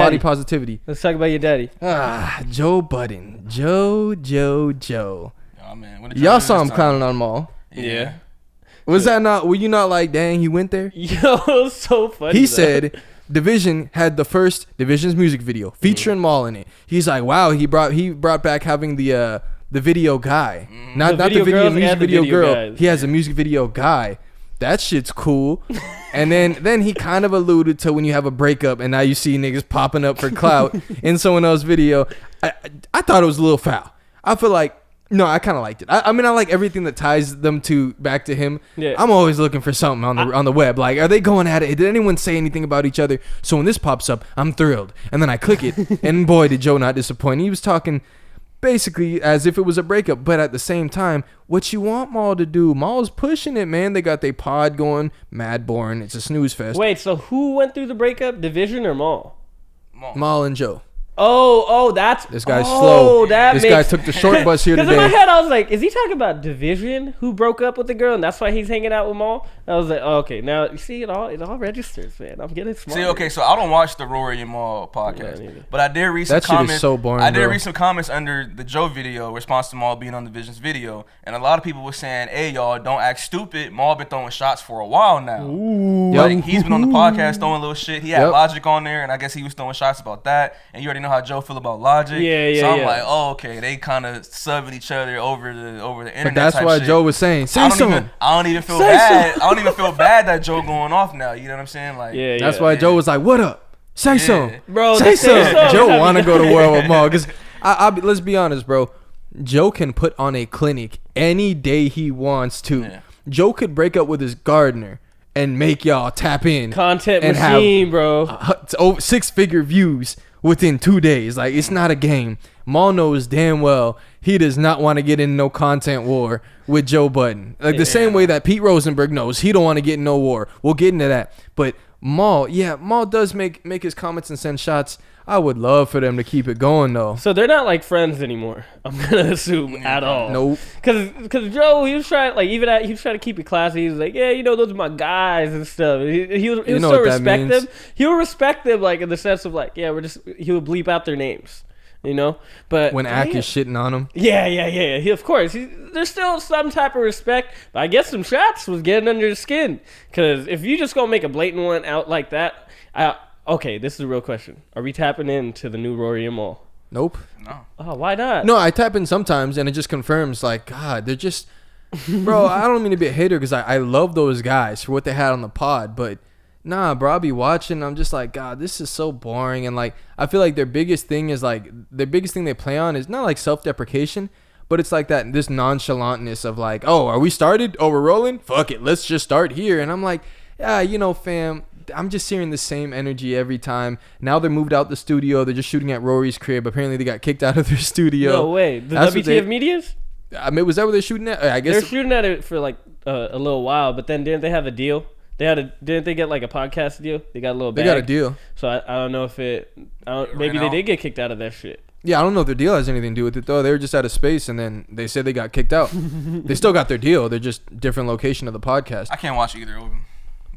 body positivity. Let's talk about your daddy. Joe Budden. Joe. Oh, man. Y'all saw him clowning on Maul. Yeah. Was that not? Were you not like, dang, he went there? Yo, it was so funny. He said Division had the first Division's music video featuring Maul in it. He's like, wow, he brought back having the video guy, not the music video girl. Guys. He has a music video guy. That shit's cool. And then he kind of alluded to when you have a breakup and now you see niggas popping up for clout in someone else's video. I thought it was a little foul. I feel like, no, I kind of liked it. I mean, I like everything that ties them back to him. Yeah. I'm always looking for something on the web. Like, are they going at it? Did anyone say anything about each other? So when this pops up, I'm thrilled. And then I click it. And boy, did Joe not disappoint. He was talking basically as if it was a breakup, but at the same time, what you want Maul to do? Maul's pushing it, man. They got their pod going, Madborn. It's a snooze fest. Wait, so who went through the breakup? Division or Maul? Maul and Joe. Oh, that's... This guy's slow. This guy took the short bus here today. Because in my head, I was like, is he talking about Division who broke up with the girl and that's why he's hanging out with Maul? I was like, oh, okay. Now, you see, it all registers, man. I'm getting smart. See, okay, so I don't watch the Rory and Maul podcast, but I did read some comments. That shit is so boring, read some comments under the Joe video, response to Maul being on Division's video, and a lot of people were saying, hey, y'all, don't act stupid. Maul been throwing shots for a while now. Ooh. Like, he's been on the podcast throwing little shit. He had Logic on there, and I guess he was throwing shots about that, and you already know how Joe feel about Logic. Yeah. So I'm like, oh, okay, they kind of subbing each other over the internet. But that's why shit. Joe was saying, say something. I don't even feel bad. I don't even feel bad that Joe going off now. You know what I'm saying? Like, that's why Joe was like, what up? Say something, bro. Say something. Joe want to go to war with Maul because let's be honest, bro. Joe can put on a clinic any day he wants to. Yeah. Joe could break up with his gardener and make y'all tap in. Content and machine, bro. 6-figure views within 2 days. Like, it's not a game. Maul knows damn well he does not want to get in no content war with Joe Budden. Like, the same way that Pete Rosenberg knows he don't want to get in no war. We'll get into that. But Maul does make his comments and send shots. I would love for them to keep it going, though. So they're not like friends anymore, I'm gonna assume, at all. Nope. Cause Joe, he was trying he was trying to keep it classy. He was like, yeah, those are my guys and stuff. He would still respect them. He would respect them, like, in the sense of like, yeah, he would bleep out their names. You know, but when Ack is shitting on him, he, of course, there's still some type of respect. But I guess some shots was getting under the skin, because if you just gonna make a blatant one out like that, okay, this is a real question: are we tapping into the new Rory and Maul? Nope. No. Oh, why not? No, I tap in sometimes, and it just confirms, like, God, they're just, bro. I don't mean to be a hater because I love those guys for what they had on the pod, but. Nah, bro, I'll be watching. I'm just like, God, this is so boring. And, like, I feel like their biggest thing they play on is not, like, self-deprecation, but it's like this nonchalantness of, like, oh, are we started? Oh, we're rolling? Fuck it. Let's just start here. And I'm like, yeah, fam, I'm just hearing the same energy every time. Now they're moved out the studio. They're just shooting at Rory's crib. Apparently, they got kicked out of their studio. No way. The WTF Medias? I mean, was that what they're shooting at? I guess they're shooting at it for, like, a little while, but then didn't they have a deal? Didn't they get like a podcast deal? They got a little bag. They got a deal. So I don't know if maybe they did get kicked out of that shit. Yeah, I don't know if their deal has anything to do with it though. They were just out of space and then they said they got kicked out. They still got their deal. They're just different location of the podcast. I can't watch either of them.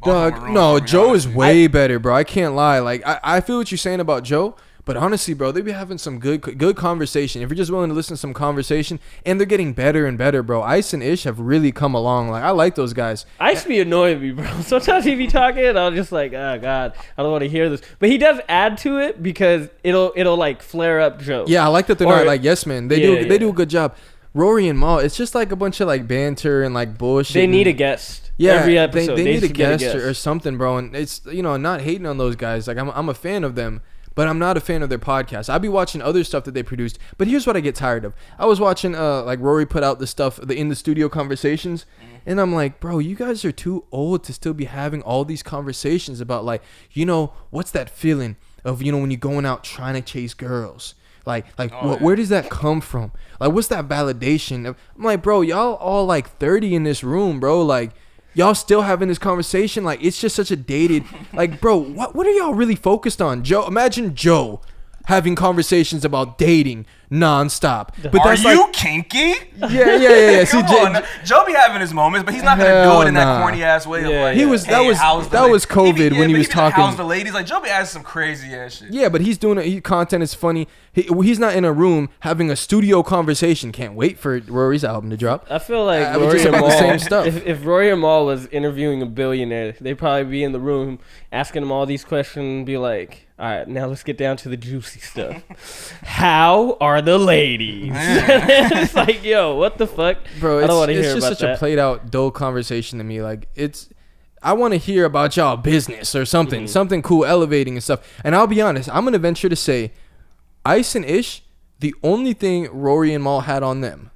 Dog, no, Joe is way better, bro. I can't lie. Like I feel what you're saying about Joe. But honestly, bro, they be having some good conversation. If you're just willing to listen to some conversation, and they're getting better and better, bro. Ice and Ish have really come along. Like, I like those guys. Ice be annoying me, bro. Sometimes he be talking, and I'm just like, oh God, I don't want to hear this. But he does add to it because it'll like flare up Joe. Yeah, I like that they're not like yes men. They do a good job. Rory and Maul, it's just like a bunch of like banter and like bullshit. They need a guest. Yeah, every episode they need a guest or something, bro. And it's not hating on those guys. Like I'm a fan of them. But I'm not a fan of their podcast. I'll be watching other stuff that they produced. But here's what I get tired of. I was watching, like, Rory put out the stuff, the in-the-studio conversations. And I'm like, bro, you guys are too old to still be having all these conversations about, like, what's that feeling of, when you're going out trying to chase girls? Where does that come from? Like, what's that validation? I'm like, bro, y'all all, like, 30 in this room, bro. Like, y'all still having this conversation. Like, it's just such a dated, like, bro, what are y'all really focused on? Joe, imagine Joe having conversations about dating nonstop. But are you kinky? Yeah. Come on, Joe be having his moments, but he's not gonna do it in that corny ass way. Yeah, of like, that was COVID when he was talking. How's the ladies? Like Joe be asking some crazy ass shit. Yeah, but he's doing it. Content is funny. He's not in a room having a studio conversation. Can't wait for Rory's album to drop. I feel like Rory and Mal, the same stuff. If Rory and Mal was interviewing a billionaire, they'd probably be in the room asking him all these questions and be like, all right, now let's get down to the juicy stuff. How are the ladies? It's like, yo, what the fuck? Bro, I don't want to hear it's about just such a played out, dull conversation to me. Like, I want to hear about y'all business or something, something cool, elevating and stuff. And I'll be honest, I'm going to venture to say, Ice and Ish, the only thing Rory and Mal had on them,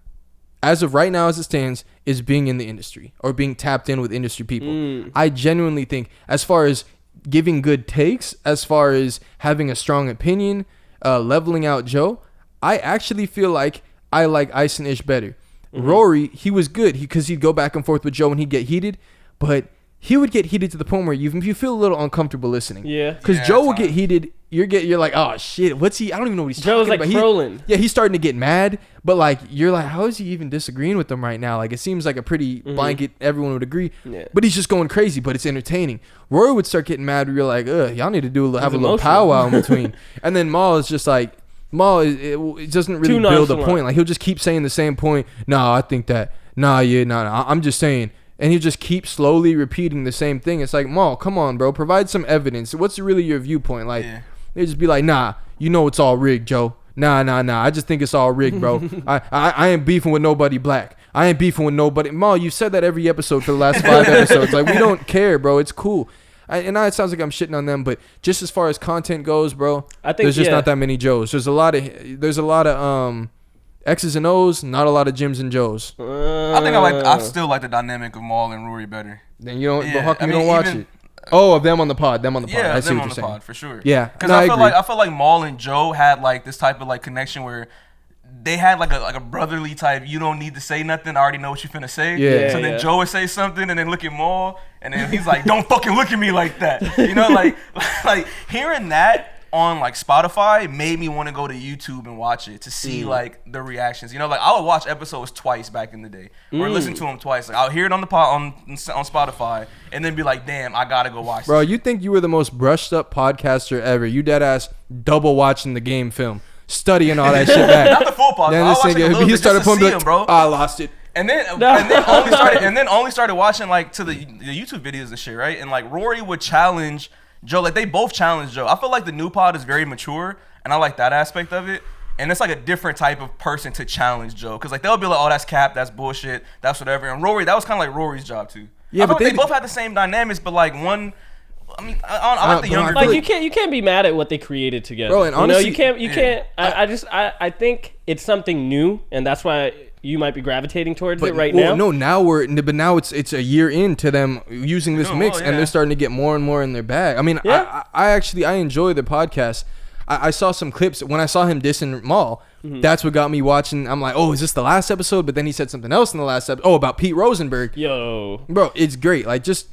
as of right now as it stands, is being in the industry or being tapped in with industry people. I genuinely think, as far as giving good takes, as far as having a strong opinion, leveling out Joe, I actually feel like I like Ice and Ish better. Rory, he was good because he'd go back and forth with Joe and he'd get heated, but he would get heated to the point where you feel a little uncomfortable listening. Yeah. Because Joe would get heated. You're like, oh shit, what's he? I don't even know what he's Joe's talking like about. trolling. He's starting to get mad, but like you're like, how is he even disagreeing with them right now? Like it seems like a pretty blanket. Everyone would agree, but he's just going crazy. But it's entertaining. Rory would start getting mad. Where you're like, y'all need to have a little powwow in between. And then Mal is just like, it doesn't really build a point. Like he'll just keep saying the same point. Nah, I think that. Nah, I'm just saying. And he'll just keep slowly repeating the same thing. It's like, Mal, come on, bro. Provide some evidence. What's really your viewpoint? Like, they just be like, nah, you know it's all rigged, Joe. Nah. I just think it's all rigged, bro. I ain't beefing with nobody black. I ain't beefing with nobody. Mal, you said that every episode for the last 5 episodes. Like, we don't care, bro. It's cool. And now it sounds like I'm shitting on them, but just as far as content goes, bro, I think there's just not that many Joes. There's a lot of X's and O's, not a lot of Jims and Joes. I still like the dynamic of Mal and Rory better. Then you don't. But how come you don't watch it? Oh, of them on the pod. Yeah, I see them what on you're the saying. pod for sure. Yeah, because I feel like Mal and Joe had like this type of like connection where they had like a brotherly type. You don't need to say nothing. I already know what you finna say. Yeah. So then Joe would say something and then look at Mal and then he's like, "Don't fucking look at me like that." You know, like hearing that on like Spotify made me want to go to YouTube and watch it to see like the reactions. You know, like I would watch episodes twice back in the day or listen to them twice. Like I'll hear it on the on Spotify and then be like, damn, I gotta go watch. Bro, you think you were the most brushed up podcaster ever? You dead ass double watching the game film, studying all that shit back. Not the full podcast. I watched like a little bit just to see him, bro. I lost it. And then only started watching like to the YouTube videos and shit, right? And like Rory would challenge Joe, like they both challenge Joe. I feel like the new pod is very mature, and I like that aspect of it. And it's like a different type of person to challenge Joe, because like they'll be like, "Oh, that's cap, that's bullshit, that's whatever." And Rory, that was kind of like Rory's job too. Yeah, but they both had the same dynamics, but like one, I mean, I like the younger. Like you can't be mad at what they created together. Bro, and honestly, you can't. I think it's something new, and that's why you might be gravitating towards it right now. No, now it's a year into them using this mix, and they're starting to get more and more in their bag. I mean, I enjoy the podcast. I saw some clips when I saw him dissing Mal. That's what got me watching. I'm like, oh, is this the last episode? But then he said something else in the last episode. Oh, about Pete Rosenberg. Yo, bro, it's great. Like, just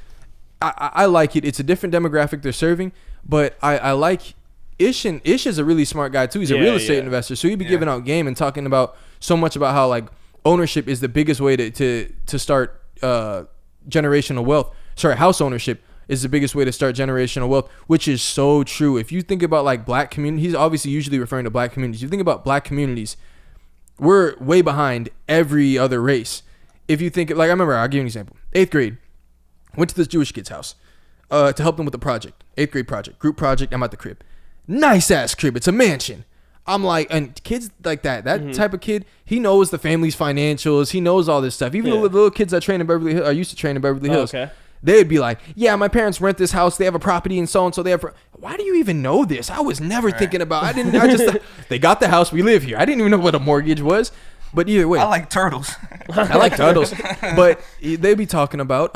I like it. It's a different demographic they're serving, but I like Ish. And Ish is a really smart guy too. He's a real estate investor, so he'd be giving out game and talking about so much about how like ownership is the biggest way to start generational wealth. House ownership is the biggest way to start generational wealth, which is so true. If you think about like black communities, he's obviously usually referring to black communities. If you think about black communities, we're way behind every other race. If you think, like, I remember, I'll give you an example. 8th grade, went to this Jewish kid's house to help them with the project. 8th grade project, group project. I'm at the crib. Nice ass crib. It's a mansion. I'm like, and kids like that type of kid, he knows the family's financials. He knows all this stuff. Even the little kids that train in Beverly Hills, are used to train in Beverly Hills. Okay. They'd be like, yeah, my parents rent this house. They have a property and so they have. Why do you even know this? I was never thinking about. They got the house. We live here. I didn't even know what a mortgage was. But either way, I like turtles. But they'd be talking about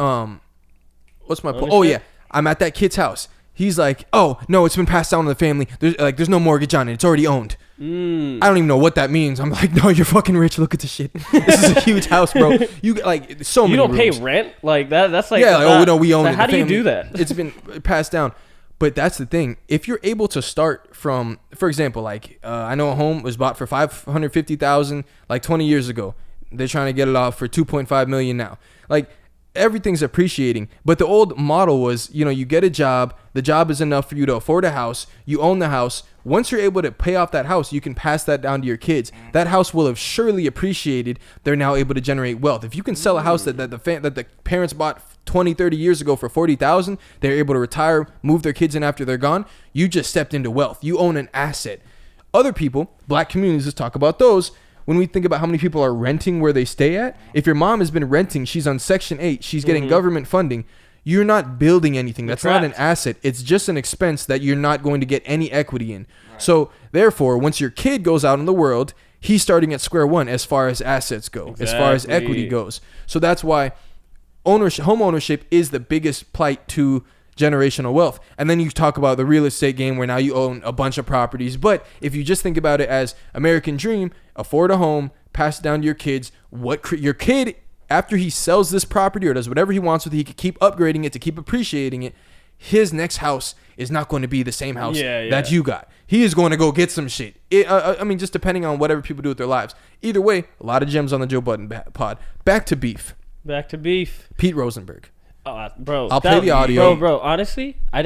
what's my point? Oh yeah, I'm at that kid's house. He's like, oh, no, it's been passed down to the family. There's no mortgage on it. It's already owned. I don't even know what that means. I'm like, no, you're fucking rich. Look at this shit. This is a huge house, bro. You like so many. You don't rooms. pay rent like that. That's like we own it. How do you do that? It's been passed down. But that's the thing. If you're able to start from, for example, like I know a home was bought for $550,000 like 20 years ago. They're trying to get it off for $2.5 million now. Like everything's appreciating. But the old model was, you know, you get a job. The job is enough for you to afford a house. You own the house. Once you're able to pay off that house, you can pass that down to your kids. That house will have surely appreciated. They're now able to generate wealth. If you can sell a house that the parents bought 20, 30 years ago for $40,000, they're able to retire, move their kids in after they're gone. You just stepped into wealth. You own an asset. Other people, black communities, let's talk about those. When we think about how many people are renting where they stay at, if your mom has been renting, she's on Section 8, she's getting government funding, you're not building anything. That's not an asset. It's just an expense that you're not going to get any equity in. Right. So therefore, once your kid goes out in the world, he's starting at square one as far as assets go, as far as equity goes. So that's why home ownership is the biggest plight to generational wealth. And then you talk about the real estate game where now you own a bunch of properties. But if you just think about it as American dream, afford a home, pass it down to your kids. Your kid, after he sells this property or does whatever he wants with it, he could keep upgrading it to keep appreciating it. His next house is not going to be the same house that you got. He is going to go get some shit. I mean, just depending on whatever people do with their lives. Either way, a lot of gems on the Joe Budden pod. Back to beef. Back to beef. Pete Rosenberg. Bro, I'll play the audio. Bro, honestly, I didn't